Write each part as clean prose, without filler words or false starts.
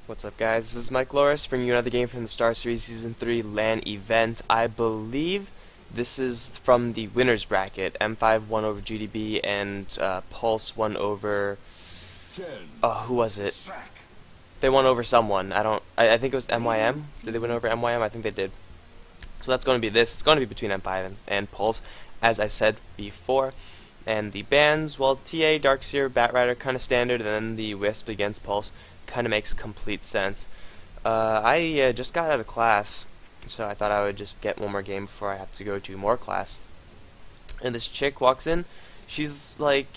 What's up, guys? This is Mike Loris bringing you another game from the Starseries Season 3 LAN event. I believe this is from the winners bracket. M5 won over GDB and Pulse won over... who was it? They won over someone. I think it was MYM. Did they win over MYM? I think they did. So that's going to be this. It's going to be between M5 and Pulse, as I said before. And the bans, well, TA, Darkseer, Batrider, kind of standard, and then the Wisp against Pulse kind of makes complete sense. I just got out of class, so I thought I would just get one more game before I have to go to more class. And this chick walks in. She's like,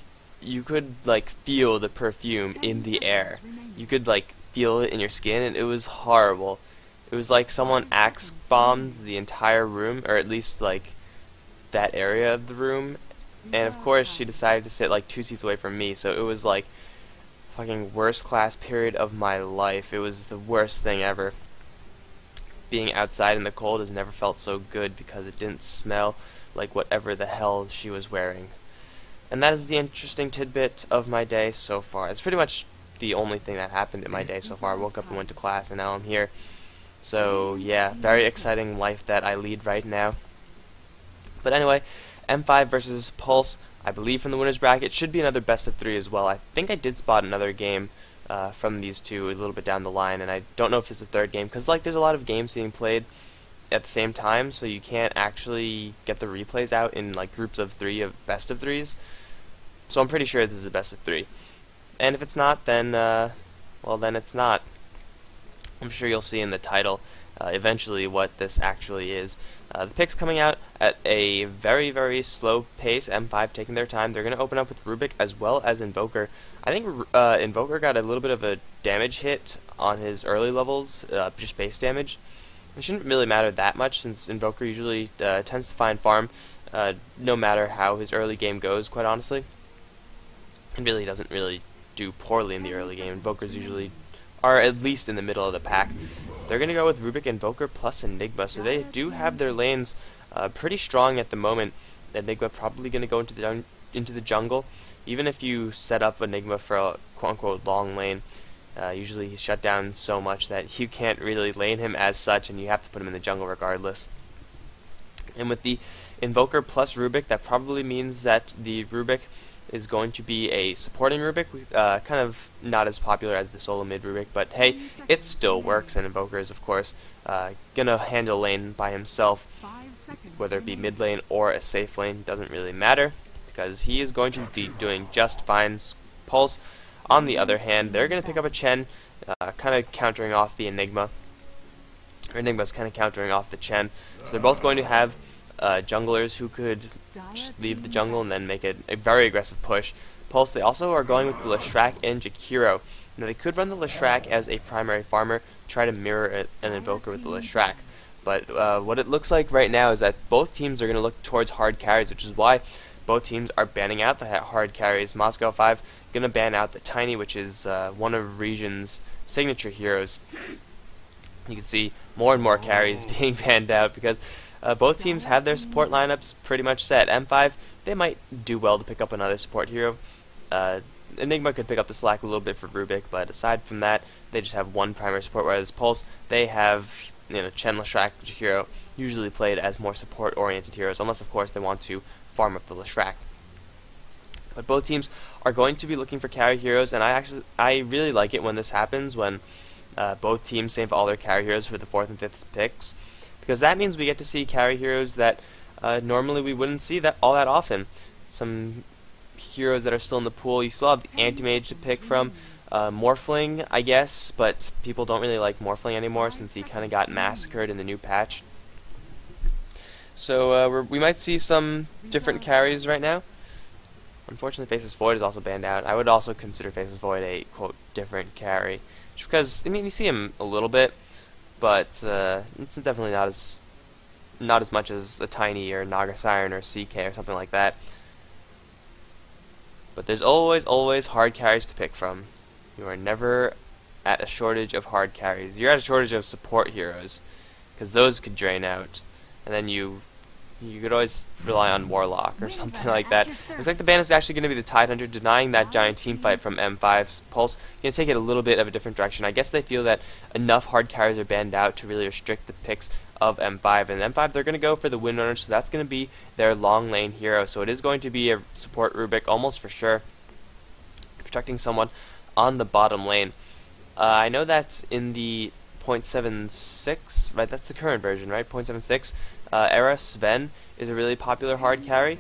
you could like feel the perfume in the air. You could like feel it in your skin, and it was horrible. It was like someone axe bombed the entire room, or at least like that area of the room. And of course she decided to sit like 2 seats away from me, so it was like fucking worst class period of my life. It was the worst thing ever. Being outside in the cold has never felt so good because it didn't smell like whatever the hell she was wearing. And that is the interesting tidbit of my day so far. It's pretty much the only thing that happened in my day so far. I woke up and went to class, and now I'm here. So yeah, very exciting life that I lead right now. But anyway, M5 versus Pulse, I believe from the winners bracket. Should be another best of 3 as well. I think I did spot another game from these two a little bit down the line, and I don't know if it's a third game, because like there's a lot of games being played at the same time, so you can't actually get the replays out in like groups of 3 of best of 3s. So I'm pretty sure this is a best of 3. And if it's not, then well, then it's not. I'm sure you'll see in the title eventually what this actually is. The picks coming out at a very, very slow pace. M5 taking their time. They're going to open up with Rubik as well as Invoker. I think Invoker got a little bit of a damage hit on his early levels, just base damage. It shouldn't really matter that much since Invoker usually tends to find farm no matter how his early game goes, quite honestly. It really doesn't really do poorly in the early game. Invokers usually are at least in the middle of the pack. They're going to go with Rubik, Invoker, plus Enigma, so they do have their lanes pretty strong at the moment. Enigma probably going to go into the jungle. Even if you set up Enigma for a quote-unquote long lane, usually he's shut down so much that you can't really lane him as such, and you have to put him in the jungle regardless. And with the Invoker plus Rubik, that probably means that the Rubik is going to be a supporting Rubik, kind of not as popular as the solo mid Rubik, but hey, it still works, and Invoker is of course gonna handle lane by himself, whether it be mid lane or a safe lane, doesn't really matter, because he is going to be doing just fine. Pulse, on the other hand, they're gonna pick up a Chen, kind of countering off the Enigma, or Enigma's kind of countering off the Chen, so they're both going to have junglers who could just leave the jungle and then make it a very aggressive push. Pulse, they also are going with the Leshrac and Jakiro. Now they could run the Leshrac as a primary farmer, try to mirror an Invoker with the Leshrac. But what it looks like right now is that both teams are going to look towards hard carries, which is why both teams are banning out the hard carries. Moscow 5 going to ban out the Tiny, which is one of Region's signature heroes. You can see more and more carries being banned out because both teams have their support lineups pretty much set. M5, they might do well to pick up another support hero. Enigma could pick up the slack a little bit for Rubik, but aside from that, they just have one primary support, whereas Pulse, they have, you know, Chen, Leshrac, Jakiro, usually played as more support-oriented heroes, unless, of course, they want to farm up the Leshrac. But both teams are going to be looking for carry heroes, and I really like it when this happens, when both teams save all their carry heroes for the 4th and 5th picks, because that means we get to see carry heroes that normally we wouldn't see that all that often. Some heroes that are still in the pool. You still have the Anti-Mage to pick from. Morphling, I guess, but people don't really like Morphling anymore since he kind of got massacred in the new patch. So we might see some different carries right now. Unfortunately, Faceless Void is also banned out. I would also consider Faceless Void a, quote, different carry. Just because, I mean, you see him a little bit, but it's definitely not as much as a Tiny or Naga Siren or CK or something like that. But there's always hard carries to pick from. You are never at a shortage of hard carries. You're at a shortage of support heroes, because those could drain out, and then you You could always rely on Warlock or something like that. Looks like the ban is actually going to be the Tidehunter, denying that giant team fight from M5's Pulse. Going to take it a little bit of a different direction. I guess they feel that enough hard carries are banned out to really restrict the picks of M5. And M5, they're going to go for the Windrunner, so that's going to be their long lane hero. So it is going to be a support Rubik, almost for sure, protecting someone on the bottom lane. I know that in the 0.76, right, that's the current version, right, 0.76, era, Sven is a really popular hard carry.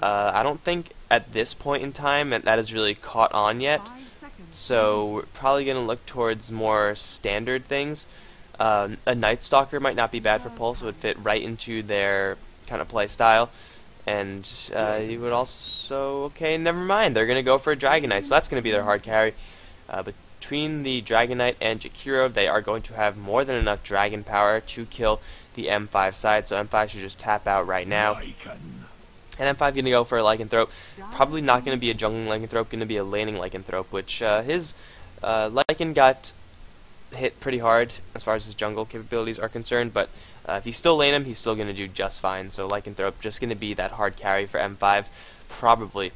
I don't think at this point in time that has really caught on yet, so we're probably going to look towards more standard things. A Night Stalker might not be bad for Pulse, it would fit right into their kind of play style. And you would also, okay, never mind, they're going to go for a Dragon Knight, so that's going to be their hard carry. Between the Dragon Knight and Jakiro, they are going to have more than enough dragon power to kill the M5 side, so M5 should just tap out right now. And M5 going to go for a Lycanthrope. Probably not going to be a jungling Lycanthrope, going to be a laning Lycanthrope, which his Lycan got hit pretty hard as far as his jungle capabilities are concerned, but if you still lane him, he's still going to do just fine. So Lycanthrope just going to be that hard carry for M5, probably,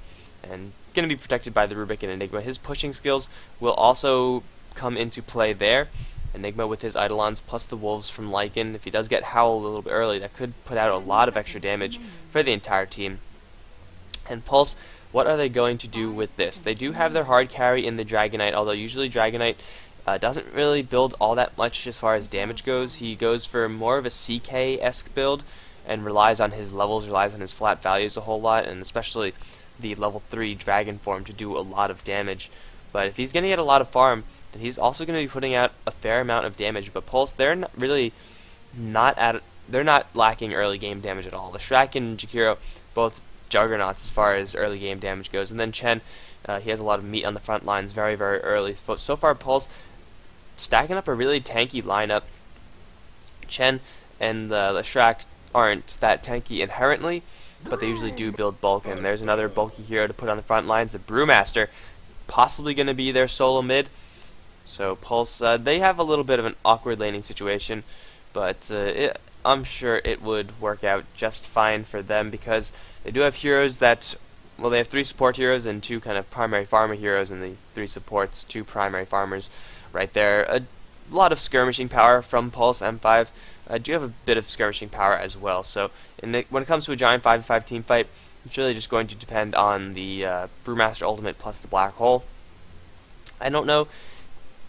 and going to be protected by the Rubik and Enigma. His pushing skills will also come into play there. Enigma with his Eidolons plus the Wolves from Lycan. If he does get Howl a little bit early, that could put out a lot of extra damage for the entire team. And Pulse, what are they going to do with this? They do have their hard carry in the Dragon Knight, although usually Dragon Knight doesn't really build all that much as far as damage goes. He goes for more of a CK-esque build and relies on his levels, relies on his flat values a whole lot, and especially the level 3 dragon form to do a lot of damage. But if he's going to get a lot of farm, then he's also going to be putting out a fair amount of damage. But Pulse, they're not lacking early game damage at all. The Shrek and Jakiro, both juggernauts as far as early game damage goes. And then Chen, he has a lot of meat on the front lines very, very early. So far, Pulse stacking up a really tanky lineup. Chen and the Shrek aren't that tanky inherently, but they usually do build bulk, and there's another bulky hero to put on the front lines, the Brewmaster, possibly going to be their solo mid. So Pulse, they have a little bit of an awkward laning situation, but I'm sure it would work out just fine for them, because they do have heroes that, well, they have 3 support heroes and 2 kind of primary farmer heroes, and the 3 supports, 2 primary farmers right there. A lot of skirmishing power from Pulse. M5 do have a bit of skirmishing power as well. So when it comes to a giant 5v5 team fight, it's really just going to depend on the Brewmaster ultimate plus the black hole. I don't know.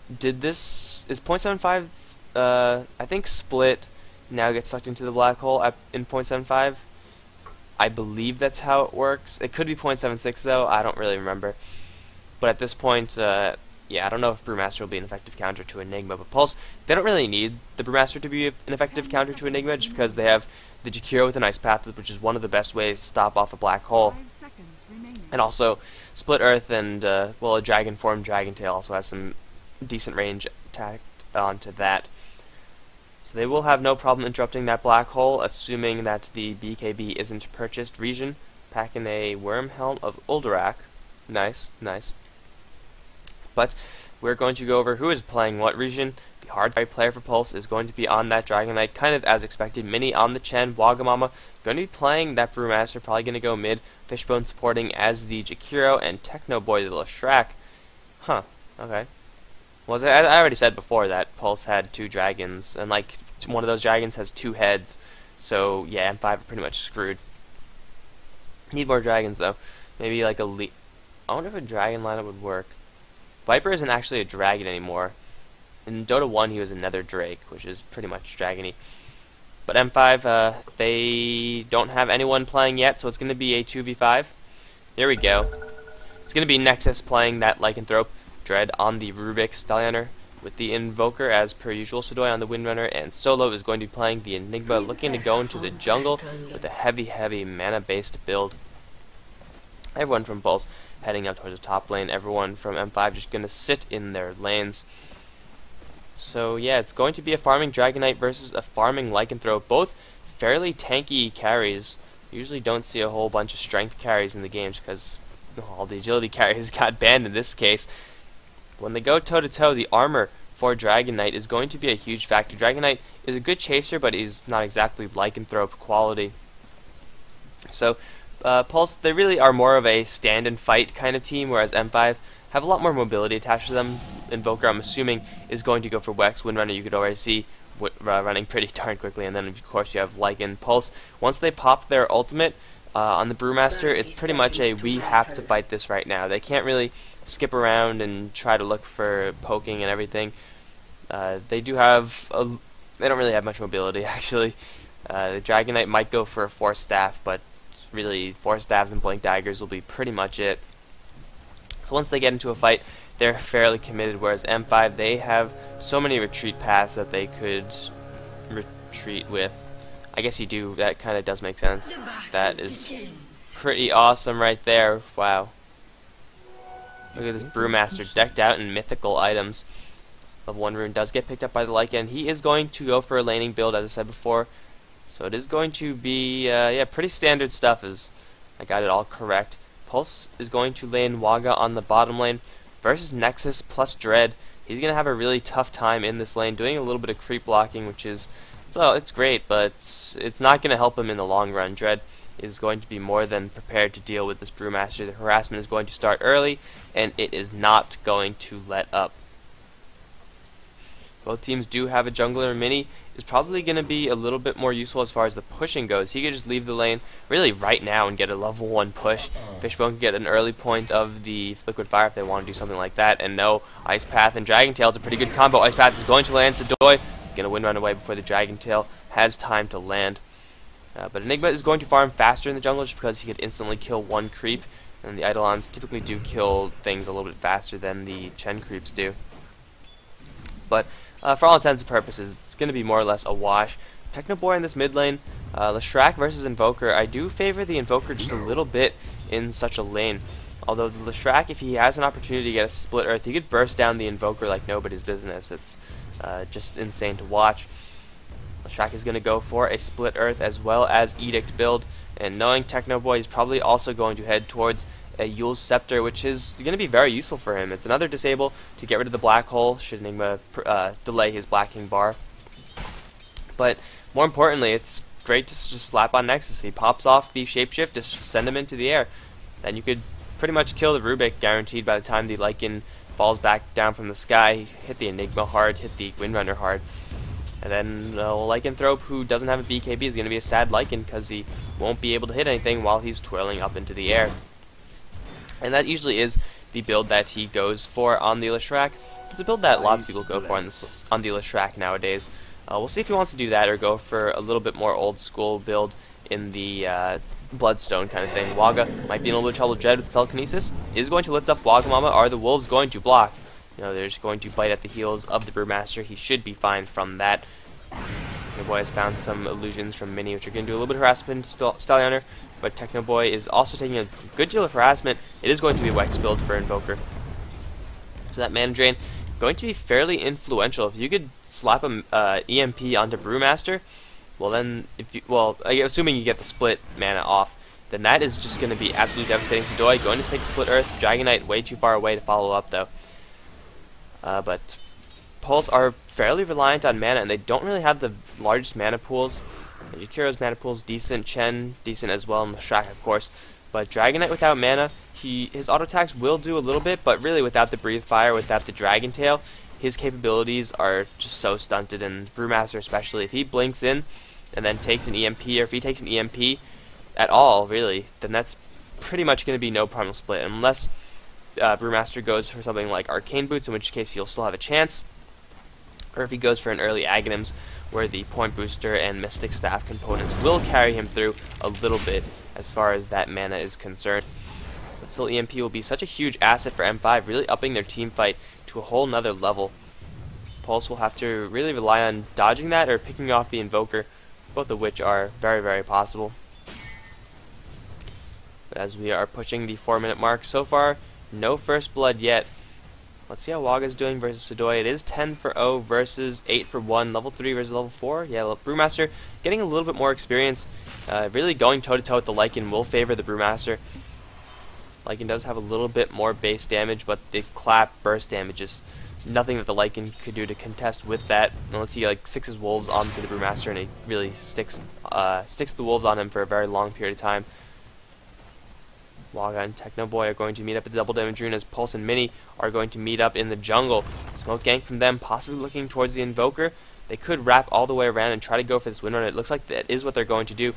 Is 0.75? I think Split now gets sucked into the black hole in 0.75. I believe that's how it works. It could be 0.76 though. I don't really remember. But at this point, yeah, I don't know if Brewmaster will be an effective counter to Enigma, but Pulse, they don't really need the Brewmaster to be an effective counter to Enigma, just because they have the Jakiro with an Ice Path, which is one of the best ways to stop off a black hole. And also, Split Earth and, well, a Dragon Form Dragon Tail also has some decent range tacked onto that. So they will have no problem interrupting that black hole, assuming that the BKB isn't purchased. Region, packing a Worm Helm of Uldurak. Nice, nice. But we're going to go over who is playing what region. The hard carry player for Pulse is going to be on that Dragon Knight, kind of as expected. Mini on the Chen, Wagamama going to be playing that Brewmaster, probably going to go mid. Fishbone supporting as the Jakiro, and Techno Boy the Leshrac. Huh, okay. Well, I already said before that Pulse had 2 dragons, and like one of those dragons has 2 heads. So yeah, M5 are pretty much screwed. Need more dragons though. Maybe like a I wonder if a dragon lineup would work. Viper isn't actually a dragon anymore. In Dota 1 he was a Nether Drake, which is pretty much dragony. But M5, they don't have anyone playing yet, so it's going to be a 2v5. Here we go. It's going to be Nexus playing that Lycanthrope, Dread on the Rubik Stallioner, with the Invoker as per usual, Sedoy on the Windrunner, and Solo is going to be playing the Enigma, looking to go into the jungle with a heavy mana-based build. Everyone from Pulse heading up towards the top lane, everyone from M5 just going to sit in their lanes. So yeah, it's going to be a farming Dragon Knight versus a farming Lycanthrope, both fairly tanky carries. Usually don't see a whole bunch of strength carries in the games because all the agility carries got banned in this case. When they go toe-to-toe, the armor for Dragon Knight is going to be a huge factor. Dragon Knight is a good chaser, but he's not exactly Lycanthrope quality. So Pulse, they really are more of a stand and fight kind of team, whereas M5 have a lot more mobility attached to them. Invoker, I'm assuming, is going to go for Wex. Windrunner, you could already see running pretty darn quickly, and then of course you have Lycan. Pulse, once they pop their ultimate on the Brewmaster, it's pretty much a we have to fight this right now. They can't really skip around and try to look for poking and everything. They don't really have much mobility actually. The Dragon Knight might go for a Force Staff, but really Force Staffs and Blink Daggers will be pretty much it. So once they get into a fight, they're fairly committed, whereas M5, they have so many retreat paths that they could retreat with. I guess you do, that kind of does make sense. That is pretty awesome right there. Wow. Look at this Brewmaster decked out in mythical items. Level 1 rune does get picked up by the Lycan. He is going to go for a laning build, as I said before. So it is going to be, yeah, pretty standard stuff, as I got it all correct. Pulse is going to lane Waga on the bottom lane versus Nexus plus Dread. He's going to have a really tough time in this lane, doing a little bit of creep blocking, which is, so it's great, but it's not going to help him in the long run. Dread is going to be more than prepared to deal with this Brewmaster. The harassment is going to start early, and it is not going to let up. Both teams do have a jungler. Mini is probably going to be a little bit more useful as far as the pushing goes. He could just leave the lane really right now and get a level 1 push. Fishbone could get an early point of the Liquid Fire if they want to do something like that. And no, Ice Path and Dragon Tail is a pretty good combo. Ice Path is going to land Sadoy. Going to Windrun away before the Dragon Tail has time to land. But Enigma is going to farm faster in the jungle just because he could instantly kill one creep. And the Eidolons typically do kill things a little bit faster than the Chen creeps do. But for all intents and purposes, it's going to be more or less a wash. Technoboy in this mid lane, Leshrac versus Invoker. I do favor the Invoker just a little bit in such a lane. Although the Leshrac, if he has an opportunity to get a split earth, he could burst down the Invoker like nobody's business. It's just insane to watch. Leshrac is going to go for a split earth as well as Edict build. And knowing Technoboy, he's probably also going to head towards a Yule's Scepter, which is going to be very useful for him. It's another disable to get rid of the black hole should Enigma delay his Black King bar. But more importantly, it's great to just slap on Nexus. If he pops off the shapeshift, just send him into the air. Then you could pretty much kill the Rubik, guaranteed by the time the Lycan falls back down from the sky. Hit the Enigma hard, hit the Windrunner hard. And then Lycanthrope, who doesn't have a BKB, is going to be a sad Lycan because he won't be able to hit anything while he's twirling up into the air. And that usually is the build that he goes for on the Leshrac. It's a build that lots of people go for on the Leshrac nowadays. We'll see if he wants to do that or go for a little bit more old school build in the Bloodstone kind of thing. Waga might be in a little bit of trouble. Dread with Telekinesis is going to lift up Wagamama. Are the Wolves going to block? You know, they're just going to bite at the heels of the Brewmaster. He should be fine from that. Technoboy has found some illusions from Mini, which are going to do a little bit of harassment to Stallioner, but Technoboy is also taking a good deal of harassment. It is going to be a Wex build for Invoker. So that mana drain going to be fairly influential. If you could slap a EMP onto Brewmaster, well then, assuming you get the split mana off, then that is just going to be absolutely devastating. Sadoy going to take Split Earth. Dragon Knight way too far away to follow up though. But Pulse are fairly reliant on mana, and they don't really have the largest mana pools. Jakiro's mana pool's decent, Chen decent as well, and Leshrac of course. But Dragon Knight without mana, his auto attacks will do a little bit, but really without the Breathe Fire, without the Dragon Tail, his capabilities are just so stunted, and Brewmaster especially. If he blinks in and then takes an EMP, or if he takes an EMP at all, really, then that's pretty much going to be no Primal Split, unless Brewmaster goes for something like Arcane Boots, in which case he'll still have a chance, or if he goes for an early Aghanims, where the Point Booster and Mystic Staff components will carry him through a little bit as far as that mana is concerned. But still, EMP will be such a huge asset for M5, really upping their team fight to a whole nother level. Pulse will have to really rely on dodging that or picking off the Invoker, both of which are very, very possible. But as we are pushing the 4-minute mark so far, no first blood yet. Let's see how Waga's doing versus Sadoy. It is 10 for 0 versus 8 for 1. Level 3 versus level 4. Yeah, Brewmaster getting a little bit more experience. Really going toe-to-toe with the Lycan will favor the Brewmaster. Lycan does have a little bit more base damage, but the clap burst damage is nothing that the Lycan could do to contest with that. Unless he like sixes wolves onto the Brewmaster and he really sticks the wolves on him for a very long period of time. Waga and Techno Boy are going to meet up at the double damage rune as Pulse and Mini are going to meet up in the jungle. Smoke gank from them, possibly looking towards the Invoker. They could wrap all the way around and try to go for this windrun. It looks like that is what they're going to do.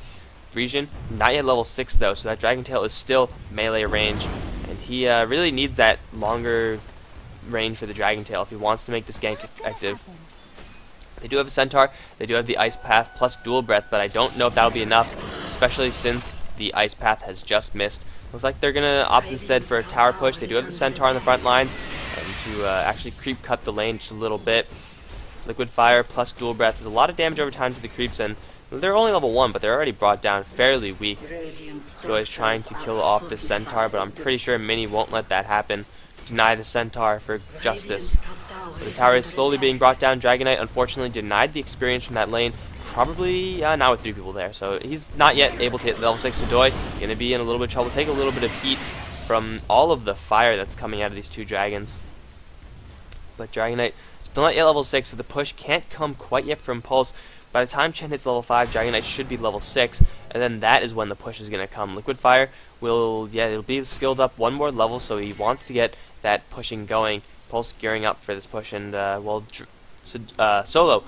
Regen, not yet level 6 though, so that Dragon Tail is still melee range. And he really needs that longer range for the Dragon Tail if he wants to make this gank effective. They do have a Centaur, they do have the Ice Path plus Dual Breath, but I don't know if that'll be enough, especially since the Ice Path has just missed. Looks like they're going to opt instead for a tower push. They do have the Centaur on the front lines, and to actually creep cut the lane just a little bit. Liquid Fire plus Dual Breath is a lot of damage over time to the creeps, and they're only level 1, but they're already brought down fairly weak. So he's trying to kill off the Centaur, but I'm pretty sure Mini won't let that happen. Deny the Centaur for justice. But the tower is slowly being brought down. Dragonite unfortunately denied the experience from that lane. Probably not with 3 people there, so he's not yet able to hit level 6 Sidoi. Going to be in a little bit of trouble. Take a little bit of heat from all of the fire that's coming out of these 2 dragons. But Dragonite still not yet level 6, so the push can't come quite yet from Pulse. By the time Chen hits level 5, Dragonite should be level 6, and then that is when the push is going to come. Liquid Fire will, it'll be skilled up 1 more level, so he wants to get that pushing going. Pulse gearing up for this push, and Solo,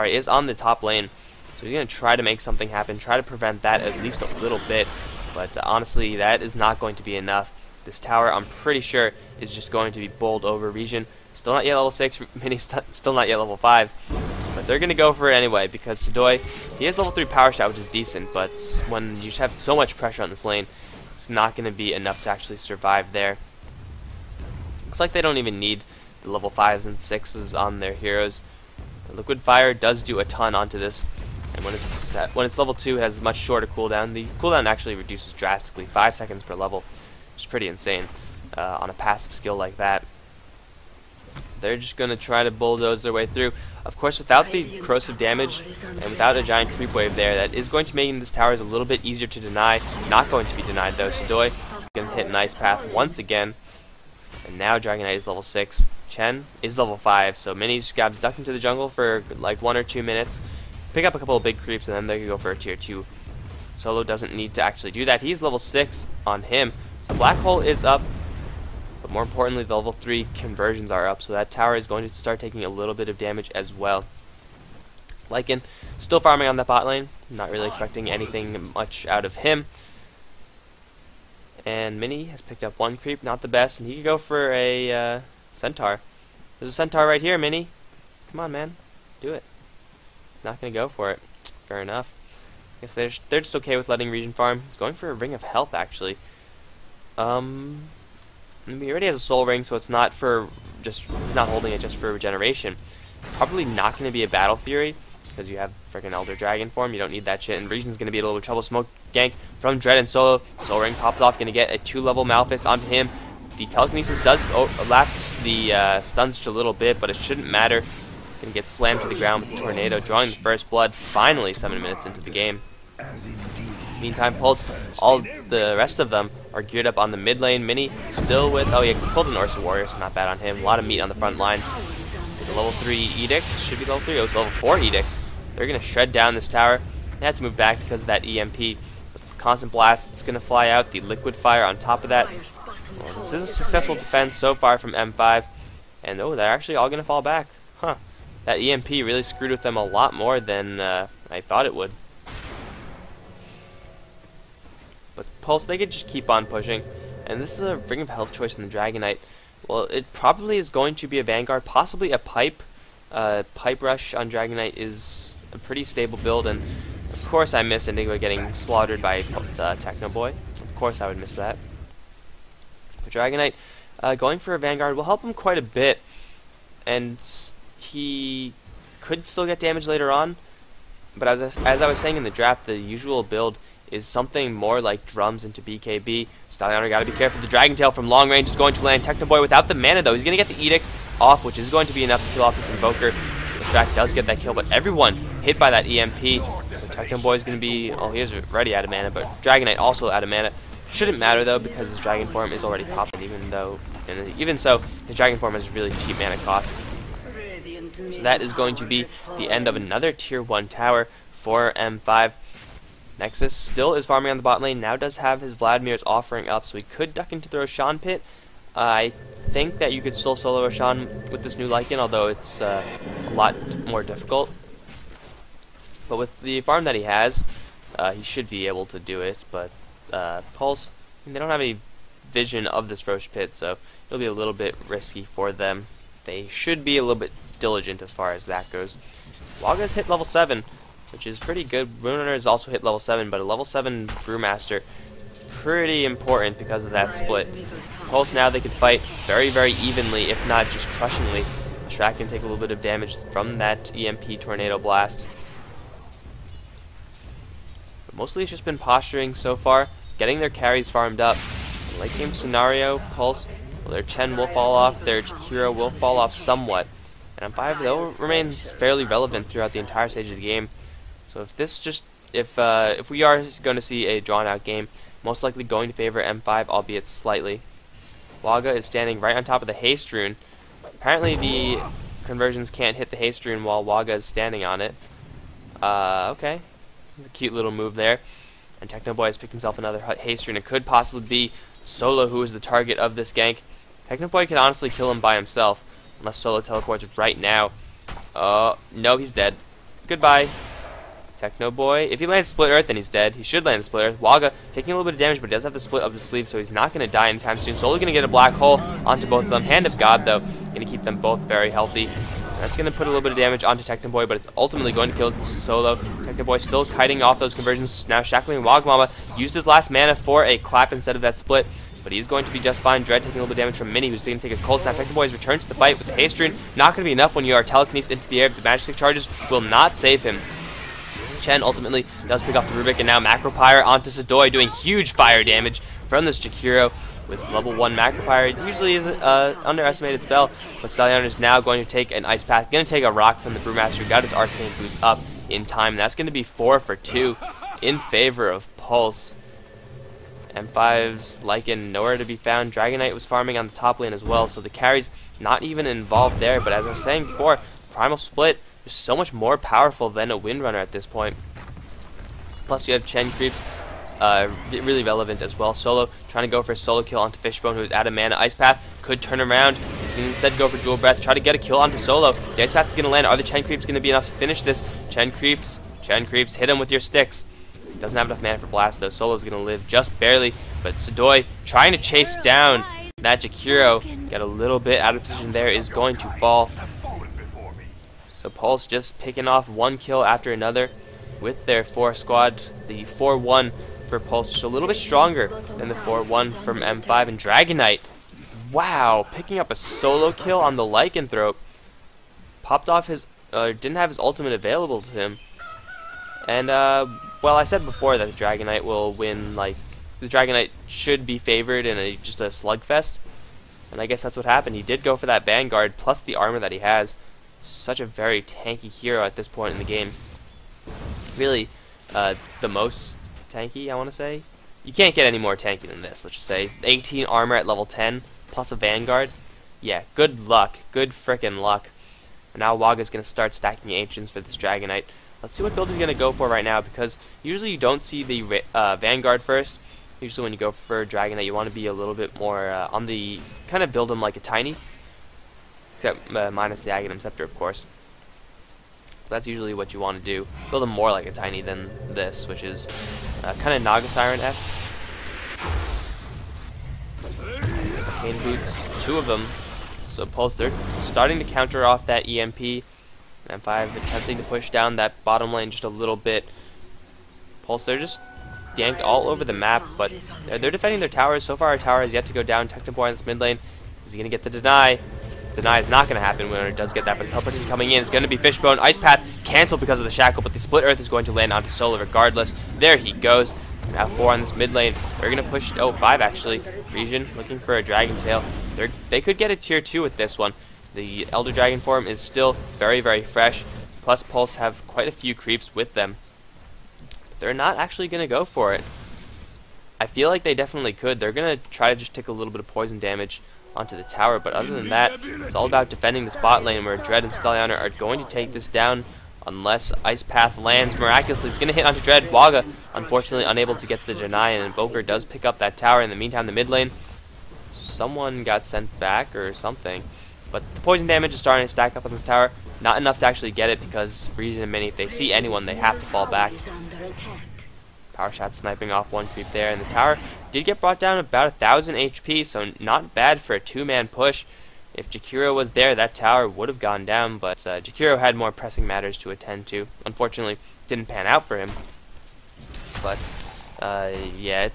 is on the top lane. So he's going to try to make something happen, try to prevent that at least a little bit, but honestly, that is not going to be enough. This tower, I'm pretty sure, is just going to be bowled over. Regen, still not yet level 6, Mini still not yet level 5. But they're going to go for it anyway, because Sidoi, he has level 3 power shot, which is decent, but when you have so much pressure on this lane, it's not going to be enough to actually survive there. Looks like they don't even need the level 5s and 6s on their heroes. The Liquid Fire does do a ton onto this, and when it's level 2, it has a much shorter cooldown. The cooldown actually reduces drastically, 5 seconds per level, which is pretty insane on a passive skill like that. They're just going to try to bulldoze their way through. Of course, without the corrosive damage and without a giant creep wave there, that is going to make this tower a little bit easier to deny. Not going to be denied though. Sidoi is going to hit an Ice Path once again. And now Dragonite is level 6. Chen is level 5, so Mini's just got to duck into the jungle for like 1 or 2 minutes, pick up a couple of big creeps, and then they can go for a tier 2. Solo doesn't need to actually do that. He's level 6 on him. So Black Hole is up. But more importantly, the level 3 conversions are up, so that tower is going to start taking a little bit of damage as well. Lycan still farming on that bot lane, not really expecting anything much out of him. And Mini has picked up 1 creep, not the best, and he could go for a Centaur. There's a Centaur right here, Mini. Come on, man. Do it. He's not going to go for it. Fair enough. I guess they're just okay with letting Regen farm. He's going for a Ring of Health, actually. He already has a Soul Ring, so it's not for he's not holding it just for regeneration. Probably not going to be a Battle Fury, because you have freaking Elder Dragon form. You don't need that shit, and Regen's going to be a little bit of trouble. Smoke gank from Dread and Solo. Soul Ring pops off, going to get a 2-level Malphus onto him. The Telekinesis does lapse the stuns just a little bit, but it shouldn't matter. He's going to get slammed to the ground with the Tornado, drawing the first blood, finally 7 minutes into the game. Meantime, Pulse, all the rest of them are geared up on the mid lane. Mini still with, he pulled an Ursa Warrior, so not bad on him. A lot of meat on the front lines. The level 3 Edict, should be level 3, it was level 4 Edict. They're going to shred down this tower. They had to move back because of that EMP. But the Constant Blast, it's going to fly out. The Liquid Fire on top of that. Well, this is a successful defense so far from M5. And they're actually all going to fall back. Huh. That EMP really screwed with them a lot more than I thought it would. But Pulse, they could just keep on pushing. And this is a Ring of Health choice in the Dragonite. Well, it probably is going to be a Vanguard, possibly a Pipe. Pipe Rush on Dragonite is a pretty stable build, and of course I miss Indigo getting slaughtered by Techno Boy. Of course I would miss that. The Dragonite going for a Vanguard will help him quite a bit, and he could still get damage later on. But as I was saying in the draft, the usual build is something more like drums into BKB. Stallion gotta be careful. The Dragon Tail from long range is going to land. Techno Boy without the mana though. He's gonna get the Edict off, which is going to be enough to kill off this Invoker. The Shrek does get that kill, but everyone hit by that EMP. So Techno Boy is gonna be, he is already out of mana, but Dragonite also out of mana. Shouldn't matter though, because his Dragon form is already popping, even so his Dragon form has really cheap mana costs. So that is going to be the end of another tier 1 tower for M5. Nexus still is farming on the bot lane, now does have his Vladimir's offering up, so he could duck into the Roshan pit. I think that you could still solo Roshan with this new Lycan, although it's a lot more difficult. But with the farm that he has, he should be able to do it. But Pulse, they don't have any vision of this Rosh pit, so it'll be a little bit risky for them. They should be a little bit diligent as far as that goes. Waga's hit level 7, which is pretty good. Runner has also hit level 7, but a level 7 Brewmaster, pretty important because of that split. Pulse now, they can fight very, very evenly, if not just crushingly. Shrek can take a little bit of damage from that EMP Tornado Blast. But mostly it's just been posturing so far, getting their carries farmed up. In late game scenario, Pulse, well, their Chen will fall off, their Jakiro will fall off somewhat. And M5, they'll remain fairly relevant throughout the entire stage of the game. So if this just, if we are going to see a drawn-out game, most likely going to favor M5, albeit slightly. Waga is standing right on top of the Haste Rune. Apparently the conversions can't hit the Haste Rune while Waga is standing on it. Okay. It's a cute little move there. And Technoboy has picked himself another Haste Rune. It could possibly be Solo who is the target of this gank. Technoboy could honestly kill him by himself, unless Solo teleports right now. No, he's dead. Goodbye. Technoboy, if he lands Split Earth, then he's dead. He should land Split Earth. Waga taking a little bit of damage, but he does have the split of the sleeve, so he's not going to die anytime soon. Solo going to get a black hole onto both of them. Hand of God, though, going to keep them both very healthy. That's going to put a little bit of damage onto Technoboy, but it's ultimately going to kill Solo. Technoboy still kiting off those conversions. Now Shackling Wagmama used his last mana for a clap instead of that split, but he's going to be just fine. Dread taking a little bit of damage from Mini, who's going to take a cold snap. Technoboy is returned to the fight with the Haste Rune. Not going to be enough when you are telekinesed into the air. The Magic Stick charges will not save him. Chen ultimately does pick off the Rubik, and now Macropyre onto Sadoy, doing huge fire damage from this Jakiro. With level 1 Macropyre, it usually is an underestimated spell, but Stallion is now going to take an Ice Path, going to take a rock from the Brewmaster, got his Arcane Boots up in time. That's going to be 4 for 2 in favor of Pulse. M5's Lycan nowhere to be found. Dragonite was farming on the top lane as well, so the carry's not even involved there, but as I was saying before, Primal Split is so much more powerful than a Windrunner at this point. Plus you have Chen creeps, really relevant as well. Solo trying to go for a solo kill onto Fishbone, who's out of mana. Ice Path could turn around. He's going to instead go for Jewel Breath, try to get a kill onto Solo. The Ice Path is going to land. Are the Chen creeps going to be enough to finish this? Chen creeps, hit him with your sticks. Doesn't have enough mana for Blast though. Solo's going to live just barely, but Sadoy trying to chase down that Jakiro, get a little bit out of position there, is going to fall. So Pulse just picking off one kill after another with their 4 squad. The 4-1 for Pulse just a little bit stronger than the 4-1 from M5. And Dragonite, wow, picking up a solo kill on the Lycanthrope. Popped off his, didn't have his ultimate available to him. And, well, I said before that the Dragonite will win, like, the Dragonite should be favored in just a slugfest. And I guess that's what happened. He did go for that Vanguard plus the armor that he has. Such a very tanky hero at this point in the game. Really, the most tanky, I want to say. You can't get any more tanky than this, let's just say. 18 armor at level 10, plus a Vanguard. Yeah, good luck. Good frickin' luck. And now Waga's going to start stacking Ancients for this Dragonite. Let's see what build he's going to go for right now, because usually you don't see the Vanguard first. Usually when you go for Dragonite, you want to be a little bit more on the... kind of build him like a Tiny. Except minus the Aghanim Scepter, of course. That's usually what you want to do. Build him more like a Tiny than this, which is kind of Naga Siren-esque. Arcane Boots, 2 of them. So Pulse, they're starting to counter off that EMP. And M5 attempting to push down that bottom lane just a little bit. Pulse, they're just yanked all over the map, but they're defending their towers. So far our tower has yet to go down. Technoboy in this mid lane. Is he going to get the deny? Deny is not going to happen when it does get that, but teleportation coming in. It's going to be Fishbone. Ice Path canceled because of the Shackle, but the Split Earth is going to land onto Solo regardless. There he goes. Now 4 on this mid lane. They're going to push, 5 actually. Region looking for a Dragon Tail. They could get a tier 2 with this one. The Elder Dragon form is still very, very fresh. Plus Pulse have quite a few creeps with them. They're not actually going to go for it. I feel like they definitely could. They're going to try to just take a little bit of poison damage onto the tower. But other than that, it's all about defending the spot lane where Dread and Stelliana are going to take this down unless Ice Path lands miraculously. It's going to hit onto Dread. Waga, unfortunately, unable to get the deny, and Invoker does pick up that tower. In the meantime, the mid lane, someone got sent back or something. But the poison damage is starting to stack up on this tower. Not enough to actually get it because Reason and Mini, if they see anyone, they have to fall back. Power shot sniping off one creep there, and the tower did get brought down about 1,000 HP, so not bad for a two-man push. If Jakiro was there, that tower would have gone down, but Jakiro had more pressing matters to attend to. Unfortunately, didn't pan out for him. But yeah,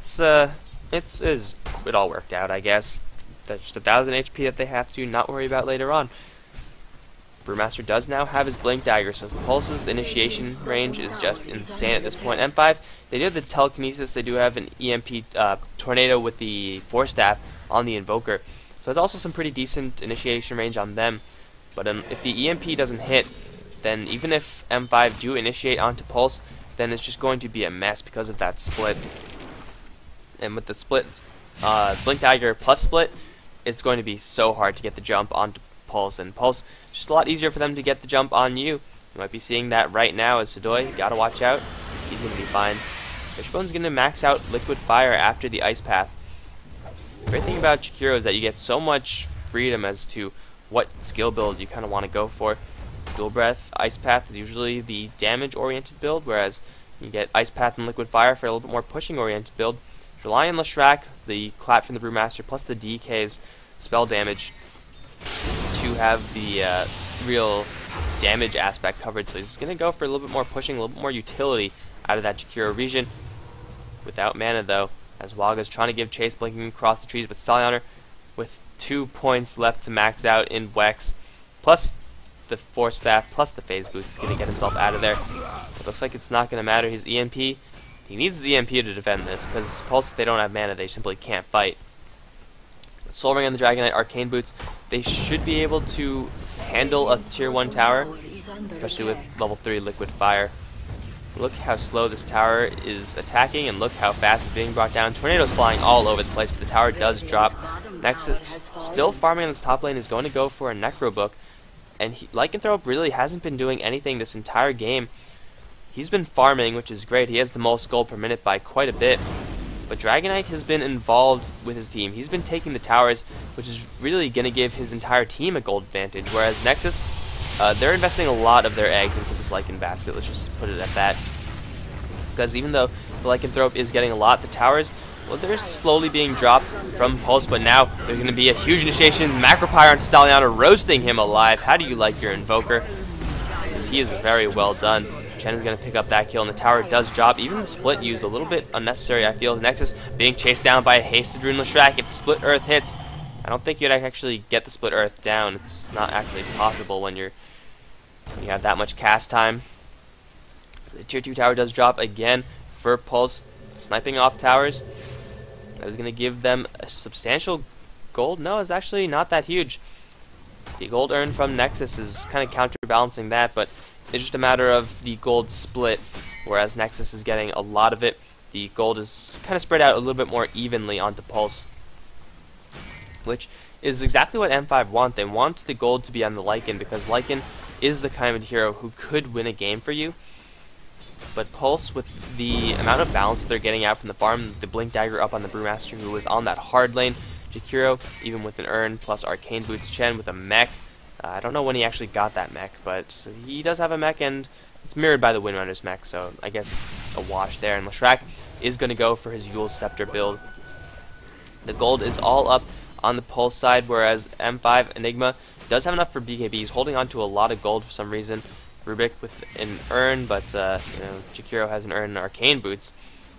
it all worked out, I guess. That's just 1,000 HP that they have to not worry about later on. Brewmaster does now have his Blink Dagger, so Pulse's initiation range is just insane at this point. M5, they do have the Telekinesis, they do have an EMP Tornado with the Force Staff on the Invoker. So there's also some pretty decent initiation range on them. But if the EMP doesn't hit, then even if M5 do initiate onto Pulse, then it's just going to be a mess because of that split. And with the split, Blink Dagger plus split, it's going to be so hard to get the jump onto Pulse, and Pulse, just a lot easier for them to get the jump on you. You might be seeing that right now as Sadoy, gotta watch out, he's gonna be fine. Fishbone's gonna max out Liquid Fire after the Ice Path. The great thing about Jakiro is that you get so much freedom as to what skill build you kinda wanna go for. Dual Breath, Ice Path is usually the damage oriented build, whereas you get Ice Path and Liquid Fire for a little bit more pushing oriented build. Rely on Leshrac, the clap from the Brewmaster, plus the DK's spell damage to have the real damage aspect covered. So he's going to go for a little bit more pushing, a little bit more utility out of that Jakiro region. Without mana though, as Waga's trying to give chase, blinking across the trees, but Stelliana with 2 points left to max out in Wex, plus the Force Staff, plus the Phase Boost, is going to get himself out of there. It looks like it's not going to matter. His EMP, he needs the EMP to defend this, because Pulse, if they don't have mana, they simply can't fight. Soul Ring and the Dragonite Arcane Boots, they should be able to handle a tier 1 tower, especially with level 3 Liquid Fire. Look how slow this tower is attacking, and look how fast it's being brought down. Tornadoes flying all over the place, but the tower does drop. Nexus, still farming on this top lane, is going to go for a Necro Book, and Lycanthrope really hasn't been doing anything this entire game. He's been farming, which is great. He has the most gold per minute by quite a bit. But Dragonite has been involved with his team. He's been taking the towers, which is really going to give his entire team a gold advantage. Whereas Nexus, they're investing a lot of their eggs into this Lycan basket. Let's just put it at that. Because even though the Lycanthrope is getting a lot, the towers, well, they're slowly being dropped from Pulse. But now there's going to be a huge initiation. Macropyre on Stelliana, roasting him alive. How do you like your Invoker? Because he is very well done. Chen is going to pick up that kill, and the tower does drop. Even the split used a little bit unnecessary, I feel. Nexus being chased down by a hasted Rune Leshrac. If the split earth hits, I don't think you'd actually get the split earth down. It's not actually possible when you have that much cast time. The tier 2 tower does drop again for Pulse, sniping off towers. That is going to give them a substantial gold. No, it's actually not that huge. The gold earned from Nexus is kind of counterbalancing that, but it's just a matter of the gold split, whereas Nexus is getting a lot of it. The gold is kind of spread out a little bit more evenly onto Pulse, which is exactly what M5 want. They want the gold to be on the Lycan, because Lycan is the kind of hero who could win a game for you. But Pulse, with the amount of balance that they're getting out from the farm, the Blink Dagger up on the Brewmaster, who was on that hard lane, Jakiro, even with an Urn, plus Arcane Boots, Chen with a mech. I don't know when he actually got that mech, but he does have a mech, and it's mirrored by the Windrunner's mech, so I guess it's a wash there. And Leshrac is going to go for his Yule's Scepter build. The gold is all up on the Pulse side, whereas M5 Enigma does have enough for BKB. He's holding on to a lot of gold for some reason. Rubik with an Urn, but Jakiro has an Urn and Arcane Boots.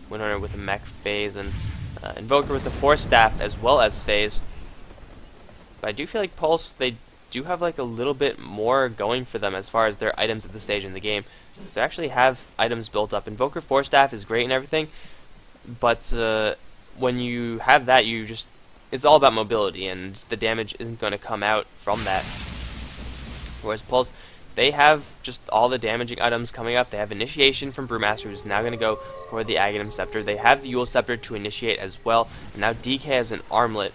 Windrunner with a mech phase, and Invoker with the Force Staff as well as phase. But I do feel like Pulse, they do have like a little bit more going for them as far as their items at this stage in the game. So they actually have items built up. Invoker Force Staff is great and everything, but when you have that, it's all about mobility, and the damage isn't going to come out from that. Whereas Pulse, they have just all the damaging items coming up. They have Initiation from Brewmaster, who's now going to go for the Aghanim Scepter. They have the Yule Scepter to initiate as well, and now DK has an Armlet.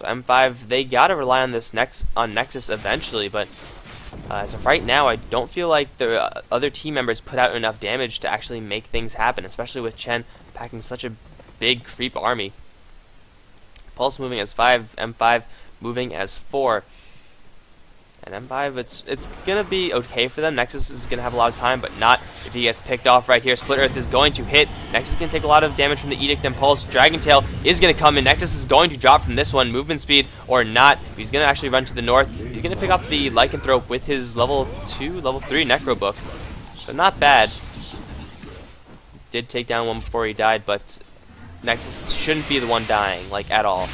So M5, they gotta rely on this Nexus eventually, but as of right now, I don't feel like the other team members put out enough damage to actually make things happen, especially with Chen packing such a big creep army. Pulse moving as 5, M5 moving as 4. And M5, it's gonna be okay for them. Nexus is gonna have a lot of time, but not if he gets picked off right here. Split Earth is going to hit. Nexus is gonna take a lot of damage from the Edict and Pulse. Dragon Tail is gonna come in. Nexus is going to drop from this one, movement speed or not. He's gonna actually run to the north. He's gonna pick up the Lycanthrope with his level 2, level 3 Necro Book. So not bad. Did take down one before he died, but Nexus shouldn't be the one dying, like at all.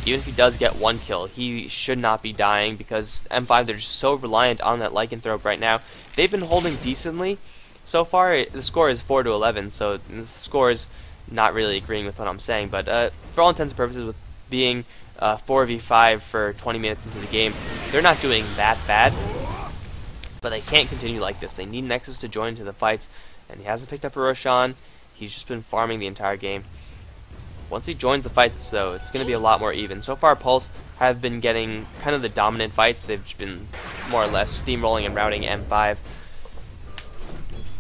Even if he does get one kill, he should not be dying because M5, they're just so reliant on that Lycanthrope right now. They've been holding decently. So far, the score is 4-11, so the score is not really agreeing with what I'm saying. But for all intents and purposes, with being 4v5 for 20 minutes into the game, they're not doing that bad. But they can't continue like this. They need Nexus to join into the fights, and he hasn't picked up a Roshan. He's just been farming the entire game. Once he joins the fights, though, it's going to be a lot more even. So far, Pulse have been getting kind of the dominant fights. They've been more or less steamrolling and routing M5.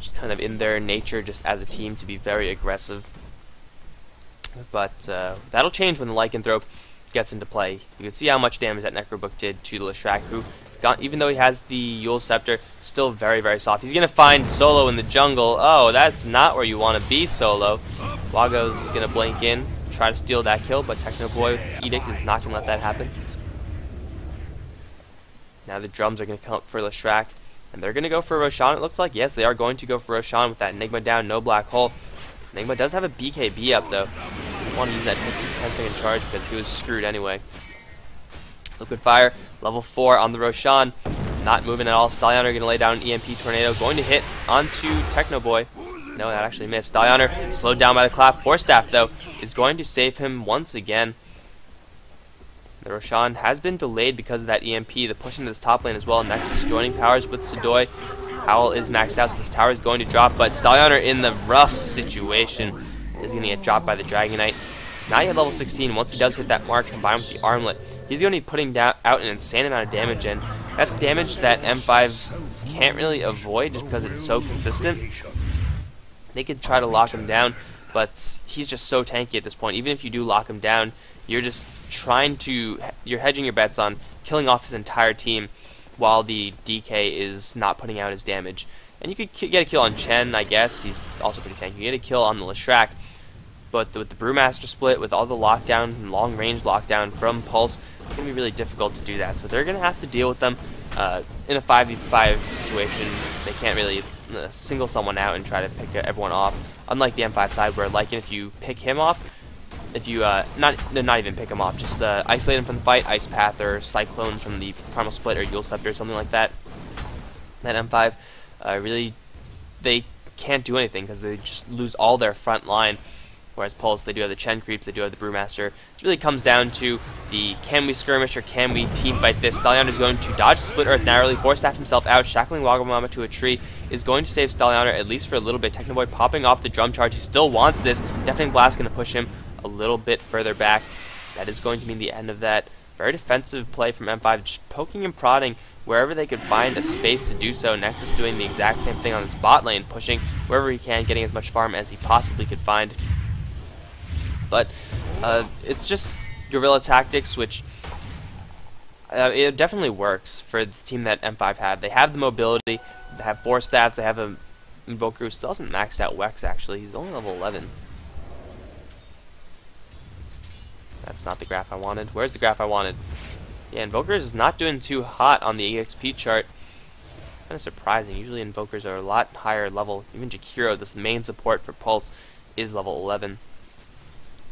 Just kind of in their nature, just as a team, to be very aggressive. But that'll change when the Lycanthrope gets into play. You can see how much damage that Necrobook did to Leshrac, who, even though he has the Yule Scepter, still very, very soft. He's going to find Solo in the jungle. Oh, that's not where you want to be, Solo. Wago's going to blink in, try to steal that kill, but Techno Boy with his Edict is not going to let that happen. Now the drums are going to come up for Leshrac, and they're going to go for Roshan, it looks like. Yes, they are going to go for Roshan with that Enigma down, no Black Hole. Enigma does have a BKB up, though. I want to use that 10-second charge because he was screwed anyway. Liquid Fire, level 4 on the Roshan. Not moving at all. Stallion are going to lay down an EMP Tornado. Going to hit onto Techno Boy. No, that actually missed. Stallion slowed down by the clap. Force Staff, though, is going to save him once again. The Roshan has been delayed because of that EMP. The push into this top lane as well. Nexus joining powers with Sedoy. Howl is maxed out, so this tower is going to drop. But Stallion in the rough situation is going to get dropped by the Dragon Knight. Now he at level 16. Once he does hit that mark, combined with the Armlet, he's going to be putting out an insane amount of damage, and that's damage that M5 can't really avoid just because it's so consistent. They could try to lock him down, but he's just so tanky at this point. Even if you do lock him down, you're just you're hedging your bets on killing off his entire team while the DK is not putting out his damage. And you could get a kill on Chen, I guess. He's also pretty tanky. You get a kill on the Leshrac, but with the Brewmaster split, with all the lockdown and long-range lockdown from Pulse, it's going to be really difficult to do that. So they're going to have to deal with them in a 5v5 situation. They can't really single someone out and try to pick everyone off. Unlike the M5 side, where if you pick him off, if you not even pick him off, just isolate him from the fight, Ice Path or Cyclone from the Primal Split or Yule Scepter or something like that. That M5 really, they can't do anything because they just lose all their front line. Whereas Pulse, they do have the Chen creeps, they do have the Brewmaster. It really comes down to the can we skirmish or can we team fight this. Stallion is going to dodge Split Earth narrowly, Force Staff himself out, shackling Wagamama to a tree is going to save Stallion at least for a little bit. Technoboy popping off the drum charge, he still wants this. Deafening Blast going to push him a little bit further back. That is going to mean the end of that. Very defensive play from M5, just poking and prodding wherever they could find a space to do so. Nexus doing the exact same thing on his bot lane, pushing wherever he can, getting as much farm as he possibly could find. But it's just guerrilla tactics, which it definitely works for the team that M5 have. They have the mobility, they have 4 staffs, they have a Invoker who still hasn't maxed out Wex, actually. He's only level 11. That's not the graph I wanted. Where's the graph I wanted? Yeah, Invokers is not doing too hot on the EXP chart. Kind of surprising. Usually Invokers are a lot higher level. Even Jakiro, this main support for Pulse, is level 11.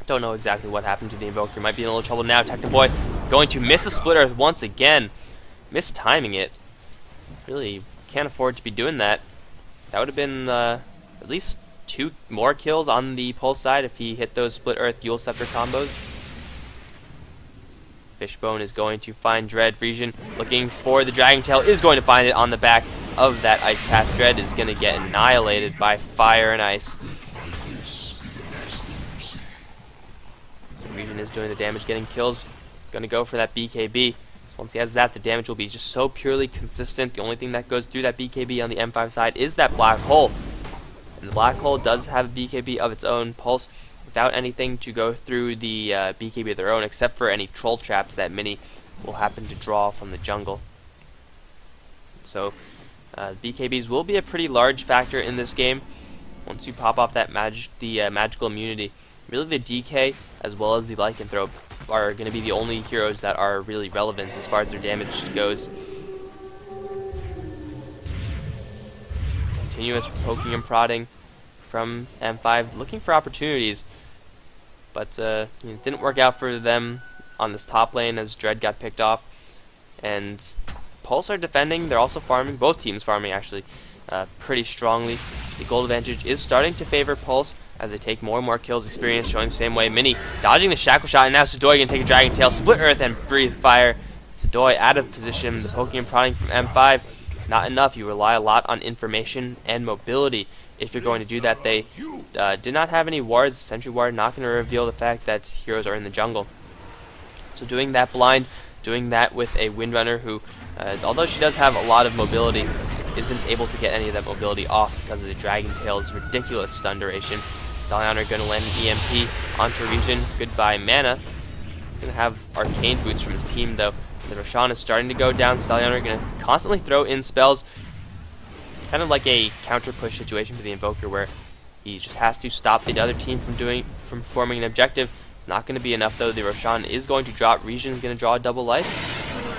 Don't know exactly what happened to the Invoker. Might be in a little trouble now. Technoboy going to miss the Split Earth once again. Mistiming it. Really can't afford to be doing that. That would have been at least 2 more kills on the Pulse side if he hit those Split Earth Yule Scepter combos. Fishbone is going to find Dread. Region looking for the Dragon Tail, is going to find it on the back of that Ice Path. Dread is going to get annihilated by Fire and Ice. Region is doing the damage, getting kills. going to go for that BKB. Once he has that, the damage will be just so purely consistent. The only thing that goes through that BKB on the M5 side is that black hole. And the black hole does have a BKB of its own. Pulse, without anything to go through the BKB of their own, except for any troll traps that Mini will happen to draw from the jungle. So BKBs will be a pretty large factor in this game. Once you pop off that magical immunity, really the DK as well as the Lycanthrope are going to be the only heroes that are really relevant as far as their damage goes. Continuous poking and prodding from M5, looking for opportunities, but it didn't work out for them on this top lane as Dread got picked off. And Pulse are defending. They're also farming. Both teams farming actually pretty strongly. The gold advantage is starting to favor Pulse as they take more and more kills. Experience showing the same way. Mini dodging the shackle shot, and now Sidoi can take a Dragon Tail, split earth, and breathe fire. Sidoi out of position. The poking and prodding from M5, not enough. You rely a lot on information and mobility if you're going to do that. They did not have any wards. Sentry ward not going to reveal the fact that heroes are in the jungle. So doing that blind, doing that with a Windrunner who, although she does have a lot of mobility, isn't able to get any of that mobility off because of the Dragon Tail's ridiculous stun duration. Stallion going to land an EMP onto Regen. Goodbye mana. He's going to have arcane boots from his team though. The Roshan is starting to go down. Stallion going to constantly throw in spells. Kind of like a counter push situation for the Invoker where he just has to stop the other team from forming an objective. It's not going to be enough though. The Roshan is going to drop. Regen is going to draw a double life.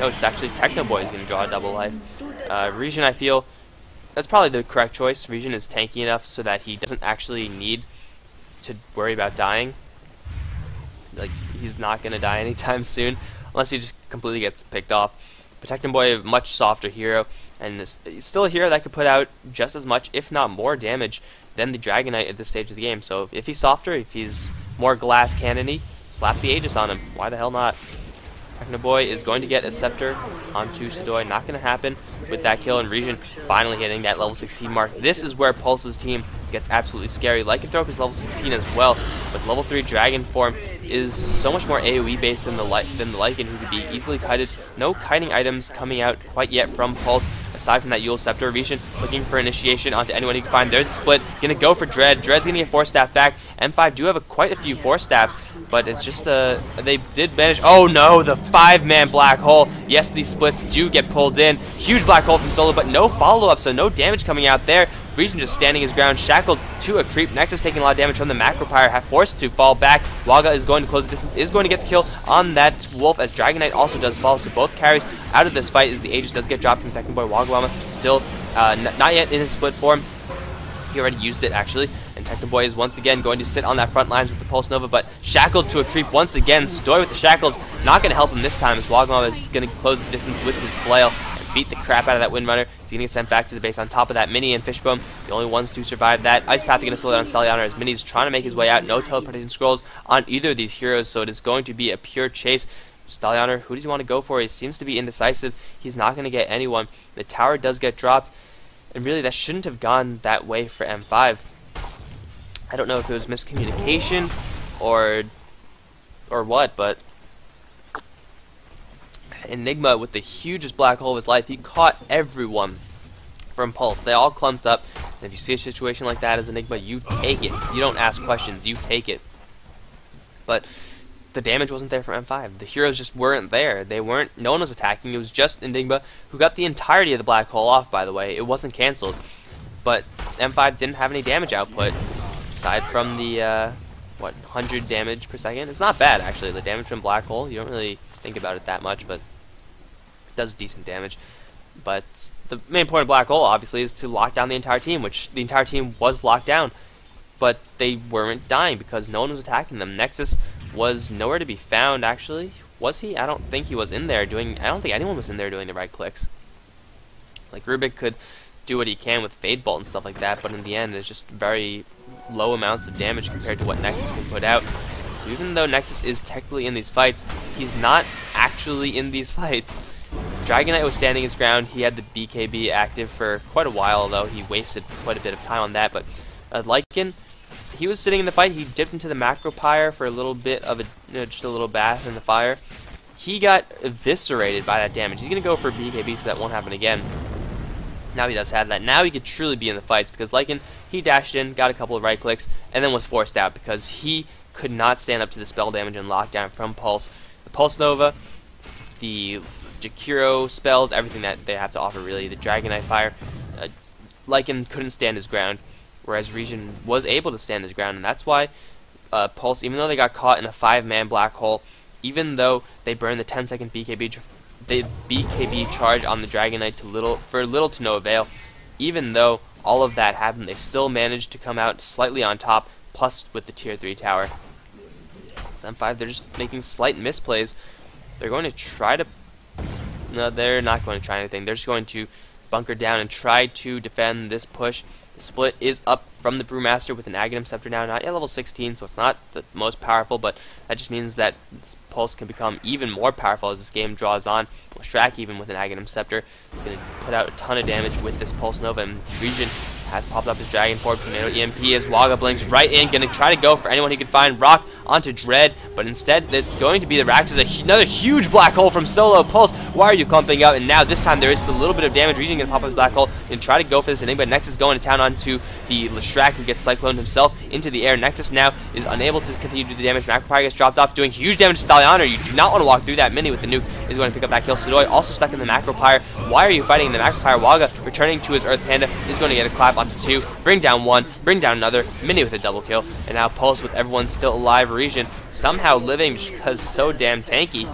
No, it's actually Technoboy is going to draw a double life. Regen, I feel, that's probably the correct choice. Regen is tanky enough so that he doesn't actually need to worry about dying. Like, he's not going to die anytime soon, unless he just completely gets picked off. Protecting Boy, a much softer hero, and is still a hero that could put out just as much, if not more damage than the Dragon Knight at this stage of the game. So if he's softer, if he's more glass cannon-y, slap the Aegis on him. Why the hell not? Technoboy is going to get a Scepter onto Sidoi. Not going to happen with that kill, and Regen finally hitting that level 16 mark. This is where Pulse's team gets absolutely scary. Lycanthrope is level 16 as well, but level 3 Dragon form is so much more AoE based than the Lycan, who could be easily kited. No kiting items coming out quite yet from Pulse, aside from that Yule Scepter. Regen looking for initiation onto anyone he can find. There's a split. Gonna go for Dread. Dread's gonna get 4 staff back. M5 do have quite a few 4 staffs, but it's just they did manage. Oh no, the 5-man black hole. Yes, these splits do get pulled in. Huge black hole from Solo, but no follow-up, so no damage coming out there. Regen just standing his ground, shackled to a creep. Nexus taking a lot of damage from the Macropyre, forced to fall back. Waga is going to close the distance, is going to get the kill on that Wolf, as Dragon Knight also does fall. So both carries out of this fight as the Aegis does get dropped from Technoboy. Wagawama still not yet in his split form. He already used it, actually. And Technoboy is once again going to sit on that front lines with the Pulse Nova, but shackled to a creep once again. Sidoi with the shackles, not going to help him this time, as Wagawama is going to close the distance with his flail. Beat the crap out of that Windrunner. He's going to get sent back to the base on top of that. Mini and Fishbone, the only ones to survive that. Ice Path are going to slow down Stallion as Mini's trying to make his way out. No teleportation scrolls on either of these heroes, so it is going to be a pure chase. Stallion, who does he want to go for? He seems to be indecisive. He's not going to get anyone. The tower does get dropped, and really that shouldn't have gone that way for M5. I don't know if it was miscommunication or what, but Enigma, with the hugest black hole of his life, he caught everyone from Pulse. They all clumped up, and if you see a situation like that as Enigma, you take it. You don't ask questions, you take it. But the damage wasn't there from M5. The heroes just weren't there. They weren't, no one was attacking. It was just Enigma, who got the entirety of the black hole off, by the way. It wasn't cancelled. But M5 didn't have any damage output, aside from the, 100 damage per second. It's not bad, actually, the damage from black hole. You don't really think about it that much, but it does decent damage. But the main point of black hole, obviously, is to lock down the entire team, which the entire team was locked down, but they weren't dying because no one was attacking them. Nexus was nowhere to be found, actually. Was he? I don't think he was in there doing, I don't think anyone was in there doing the right clicks. Like, Rubik could do what he can with Fade Bolt and stuff like that, but in the end, it's just very low amounts of damage compared to what Nexus can put out. Even though Nexus is technically in these fights, he's not actually in these fights. Dragon Knight was standing his ground. He had the BKB active for quite a while, although he wasted quite a bit of time on that. But Lycan, he was sitting in the fight. He dipped into the Macropyre for a little bit of a, just a little bath in the fire. he got eviscerated by that damage. He's going to go for BKB so that won't happen again. Now he does have that. Now he could truly be in the fights because Lycan, he dashed in, got a couple of right clicks, and then was forced out because he could not stand up to the spell damage and lockdown from Pulse. The Pulse Nova, the Jakiro spells, everything that they have to offer really, the Dragonite Fire. Lycan couldn't stand his ground, whereas Regen was able to stand his ground, and that's why Pulse, even though they got caught in a 5-man black hole, even though they burned the 10-second BKB charge on the Dragonite for little to no avail, even though all of that happened, they still managed to come out slightly on top, plus with the tier 3 tower. So M5, they're just making slight misplays. They're going to try to... No, they're not going to try anything. They're just going to bunker down and try to defend this push. The split is up from the Brewmaster with an Aghanim Scepter now, not yet level 16, so it's not the most powerful, but that just means that this Pulse can become even more powerful as this game draws on. Strack, even with an Aghanim Scepter, is going to put out a ton of damage with this Pulse Nova, and Regen has popped up his Dragon Form, Tornado EMP as Waga blinks right in, going to try to go for anyone he can find. Rock onto Dread, but instead it's going to be the Raxus, another huge black hole from Solo. Pulse, why are you clumping out? And now this time there is a little bit of damage. Regen going to pop up his black hole and try to go for this Enigma. Nexus going to town onto the Lestrak, who gets cycloned himself into the air. Nexus now is unable to continue to do the damage. Macropyre gets dropped off, doing huge damage to Thaliana. You do not want to walk through that. Mini with the nuke is going to pick up that kill. Sidoi also stuck in the Macropyre. Why are you fighting the Macropyre? Waga returning to his Earth Panda is going to get a clap onto 2. Bring down 1, bring down another. Mini with a double kill. And now Pulse with everyone still alive. Regen somehow living just because so damn tanky.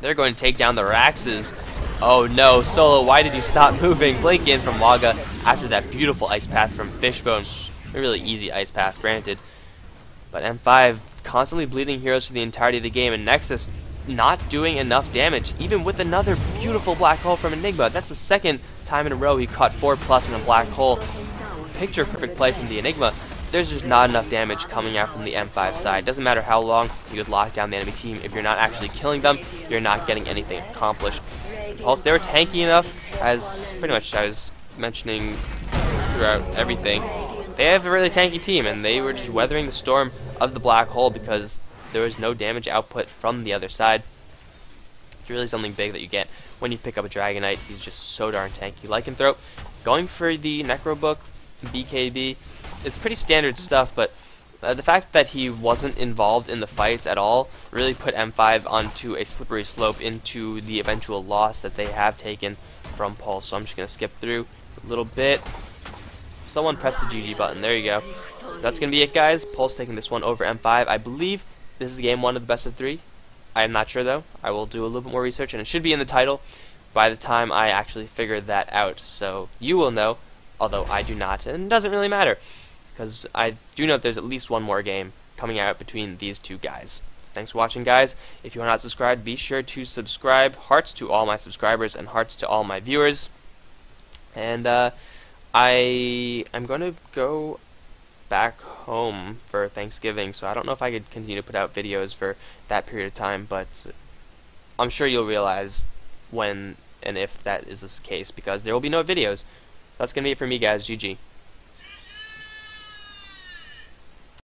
They're going to take down the Raxes. Oh no, Solo, why did you stop moving? Blink in from Waga after that beautiful ice path from Fishbone. A really easy ice path, granted. But M5 constantly bleeding heroes for the entirety of the game, and Nexus not doing enough damage, even with another beautiful black hole from Enigma. That's the second time in a row he caught 4+ in a black hole. Picture perfect play from the Enigma. There's just not enough damage coming out from the M5 side. Doesn't matter how long you could lock down the enemy team. If you're not actually killing them, you're not getting anything accomplished. Also, they were tanky enough, as pretty much I was mentioning throughout everything. They have a really tanky team, and they were just weathering the storm of the black hole because there was no damage output from the other side. It's really something big that you get when you pick up a Dragonite. He's just so darn tanky. Lycanthrope, going for the Necrobook, BKB, it's pretty standard stuff, but the fact that he wasn't involved in the fights at all really put M5 onto a slippery slope into the eventual loss that they have taken from Pulse. So I'm just going to skip through a little bit. Someone press the GG button. There you go. That's going to be it, guys. Pulse taking this one over M5. I believe this is game 1 of the best of 3. I am not sure, though. I will do a little bit more research, and it should be in the title by the time I actually figure that out. So you will know, although I do not, and it doesn't really matter, because I do know that there's at least one more game coming out between these two guys. So thanks for watching, guys. If you are not subscribed, be sure to subscribe. Hearts to all my subscribers and hearts to all my viewers. And I'm going to go back home for Thanksgiving, so I don't know if I could continue to put out videos for that period of time, but I'm sure you'll realize when and if that is the case, because there will be no videos. So that's going to be it for me, guys. GG.